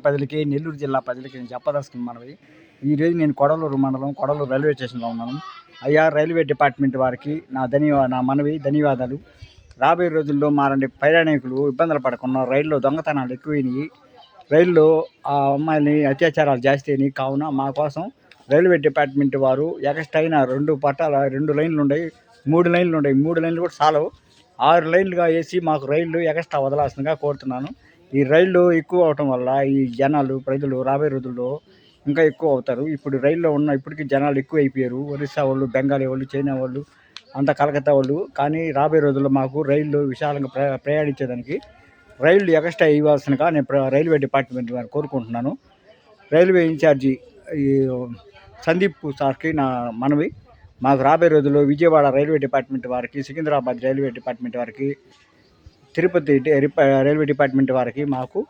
ప్రజలకి, నెల్లూరు జిల్లా ప్రజలకి నేను చెప్పదలుచుకున్న మనవి. ఈరోజు నేను కొడలూరు మండలం, కొడలూరు రైల్వే స్టేషన్లో ఉన్నాను. అయ్యా, రైల్వే డిపార్ట్మెంట్ వారికి నా మనవి, ధన్యవాదాలు. రాబోయే రోజుల్లో మాలాంటి ప్రయాణికులు ఇబ్బందులు పడకుండా, రైల్లో దొంగతనాలు ఎక్కువైనాయి, రైల్లో అమ్మాయిలని అత్యాచారాలు జాస్తి అయినాయి. కావున మా కోసం రైల్వే డిపార్ట్మెంట్ వారు ఎక్స్ట్రా అయిన 2 లైన్లు ఉన్నాయి, 3 లైన్లు ఉన్నాయి. 3 లైన్లు కూడా చాలవు, 6 లైన్లుగా వేసి మాకు రైళ్ళు ఎక్స్ట్రా వదలాల్సిందిగా కోరుతున్నాను. ఈ రైళ్ళు ఎక్కువ అవటం వల్ల ఈ ప్రజలు రాబోయే రోజుల్లో ఇంకా ఎక్కువ అవుతారు. ఇప్పుడు రైల్లో ఇప్పటికీ జనాలు ఎక్కువ అయిపోయారు. ఒరిస్సా వాళ్ళు, బెంగాలీ వాళ్ళు, చైనా వాళ్ళు, అంతా కలకత్తా వాళ్ళు. కానీ రాబోయే రోజుల్లో మాకు రైళ్ళు విశాలంగా ప్రయాణించేదానికి రైళ్ళు ఎక్స్ట్రా ఇవ్వాల్సిందిగా నేను రైల్వే డిపార్ట్మెంట్ వారిని కోరుకుంటున్నాను. రైల్వే ఇన్ఛార్జి ఈ సందీప్ సార్కి నా మనవి. మాకు రాబోయే రోజుల్లో విజయవాడ రైల్వే డిపార్ట్మెంట్ వారికి, సికింద్రాబాద్ రైల్వే డిపార్ట్మెంట్ వారికి, తిరుపతి రైల్వే డిపార్ట్మెంట్ వారికి మాకు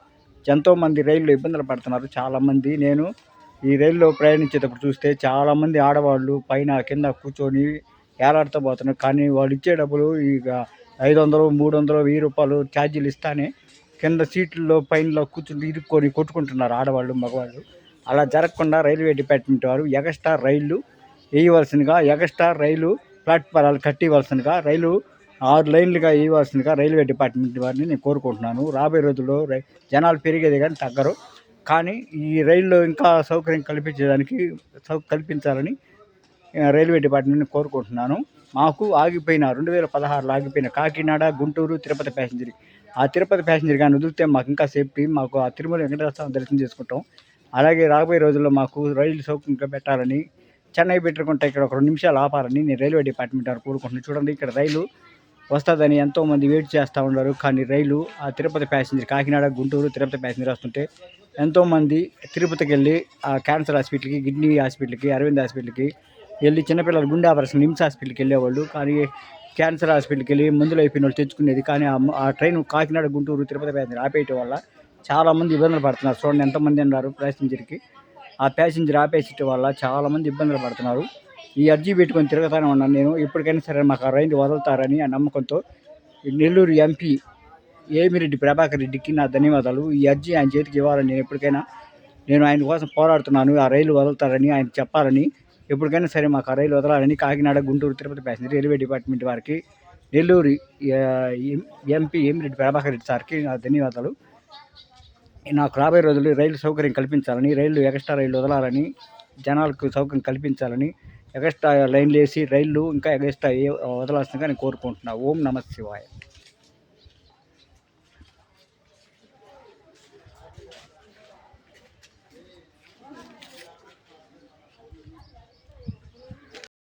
ఎంతోమంది రైళ్ళు ఇబ్బందులు పడుతున్నారు. చాలామంది నేను ఈ రైల్లో ప్రయాణించేటప్పుడు చూస్తే చాలామంది ఆడవాళ్ళు పైన కింద కూర్చొని ఏలాడుతూ పోతున్నారు. కానీ వాళ్ళు ఇచ్చే డబ్బులు ఇక 500, 300, 1000 రూపాయలు ఛార్జీలు ఇస్తానే కింద సీట్లలో పైనలో కూర్చుని ఇరుక్కొని కొట్టుకుంటున్నారు ఆడవాళ్ళు, మగవాళ్ళు. అలా జరగకుండా రైల్వే డిపార్ట్మెంట్ వారు ఎక్స్ట్రా రైళ్ళు వేయవలసిందిగా, ఎక్స్ట్రా రైలు ప్లాట్ఫారాలు కట్టివలసిందిగా, రైలు 6 లైన్లుగా వేయవలసిందిగా రైల్వే డిపార్ట్మెంట్ వారిని నేను కోరుకుంటున్నాను. రాబోయే రోజుల్లో జనాలు పెరిగేది కానీ తగ్గరు. కానీ ఈ రైల్లో ఇంకా సౌకర్యం కల్పించాలని రైల్వే డిపార్ట్మెంట్ని కోరుకుంటున్నాను. మాకు ఆగిపోయిన 2016లో ఆగిపోయిన కాకినాడ, గుంటూరు, తిరుపతి ప్యాసింజర్, ఆ తిరుపతి ప్యాసింజర్ కానీ వదిలితే మాకు ఇంకా సేఫ్టీ. మాకు ఆ తిరుమల వెంకటేశ్వర స్వామి దర్శనం చేసుకుంటాం. అలాగే రాబోయే రోజుల్లో మాకు రైలు సౌకర్యంగా పెట్టాలని, చెన్నై పెట్టుకుంటే ఇక్కడ ఒక 2 నిమిషాలు ఆపాలని నేను రైల్వే డిపార్ట్మెంట్ వారు కోరుకుంటున్నాను. చూడండి, ఇక్కడ రైలు వస్తుందని ఎంతోమంది వెయిట్ చేస్తూ ఉన్నారు. కానీ రైలు ఆ తిరుపతి ప్యాసింజర్, కాకినాడ, గుంటూరు, తిరుపతి ప్యాసింజర్ వస్తుంటే ఎంతోమంది తిరుపతికి వెళ్ళి ఆ క్యాన్సర్ హాస్పిటల్కి, కిడ్నీ హాస్పిటల్కి, అరవింద్ హాస్పిటల్కి వెళ్ళి, చిన్నపిల్లలు గుండె ఆపరేషన్ నిమ్స్ హాస్పిటల్కి వెళ్ళేవాళ్ళు. కానీ క్యాన్సర్ హాస్పిటల్కి వెళ్ళి మందులు అయిపోయిన వాళ్ళు తెచ్చుకునేది. కానీ ఆ ట్రైన్ కాకినాడ, గుంటూరు, తిరుపతి ప్యాసింజర్ ఆపేయటం వల్ల చాలామంది ఇబ్బందులు పడుతున్నారు. చూడండి ఎంతమంది ఉన్నారు ప్యాసింజర్కి. ఆ ప్యాసింజర్ ఆపేయటం వల్ల చాలామంది ఇబ్బందులు పడుతున్నారు. ఈ అర్జీ పెట్టుకొని తిరుగుతూనే ఉన్నాను నేను. ఎప్పటికైనా సరే మాకు ఆ రైలు వదులుతారని ఆ నమ్మకంతో నెల్లూరు ఎంపీ ఏమిరెడ్డి ప్రభాకర్ రెడ్డికి నా ధన్యవాదాలు. ఈ అర్జీ ఆయన చేతికి ఇవ్వాలని నేను ఆయన కోసం పోరాడుతున్నాను. ఆ రైలు వదులుతారని ఆయన చెప్పాలని, ఎప్పటికైనా సరే మాకు ఆ రైలు వదలాలని Kakinada, Guntur, Tirupati passenger railway department వారికి, నెల్లూరు ఎంపీ ఏమిరెడ్డి ప్రభాకర్ రెడ్డి సార్కి నా ధన్యవాదాలు. నాకు రాబోయే రోజుల్లో రైలు సౌకర్యం కల్పించాలని, ఎక్స్ట్రా రైళ్ళు వదలాలని, జనాలకు సౌకర్యం కల్పించాలని, ఎక్స్ట్రా లైన్లు వేసి రైళ్ళు ఇంకా ఎక్స్ట్రా వదలాల్సిందిగా నేను కోరుకుంటున్నాను. ఓం నమః శివాయ.